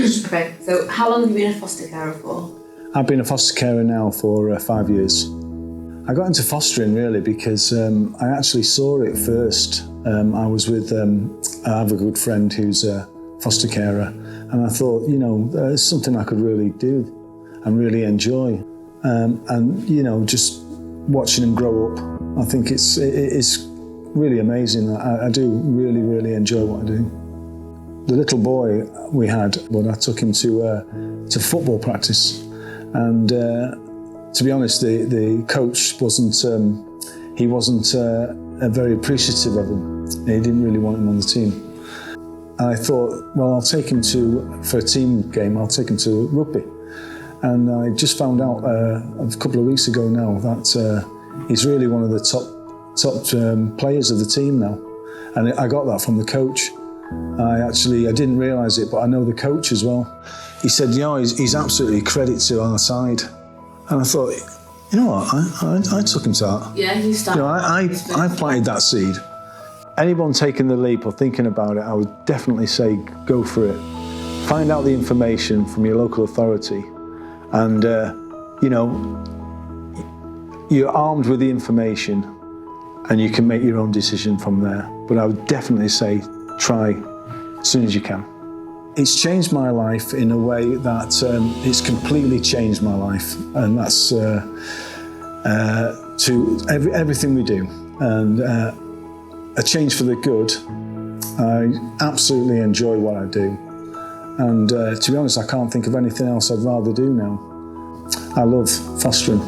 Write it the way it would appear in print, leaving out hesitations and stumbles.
Okay, so how long have you been a foster carer for? I've been a foster carer now for 5 years. I got into fostering really because I actually saw it first. I was with, I have a good friend who's a foster carer, and I thought, it's something I could really do and really enjoy. And just watching him grow up, I think it's really amazing. I do really, really enjoy what I do. The little boy we had, I took him to football practice, and to be honest, the coach wasn't very appreciative of him. He didn't really want him on the team. And I thought, well, I'll take him for a team game, I'll take him to rugby. And I just found out a couple of weeks ago now that he's really one of the top players of the team now. And I got that from the coach. I didn't realise it, but I know the coach as well. He said, he's absolutely credit to our side. And I thought, you know what, I took him to that. Yeah, you started. I planted that seed. Anyone taking the leap or thinking about it, I would definitely say go for it. Find out the information from your local authority, and you're armed with the information, and you can make your own decision from there. But I would definitely say try as soon as you can. It's changed my life in a way that it's completely changed my life, and that's to everything we do, and a change for the good. I absolutely enjoy what I do, and to be honest, I can't think of anything else I'd rather do now. I love fostering.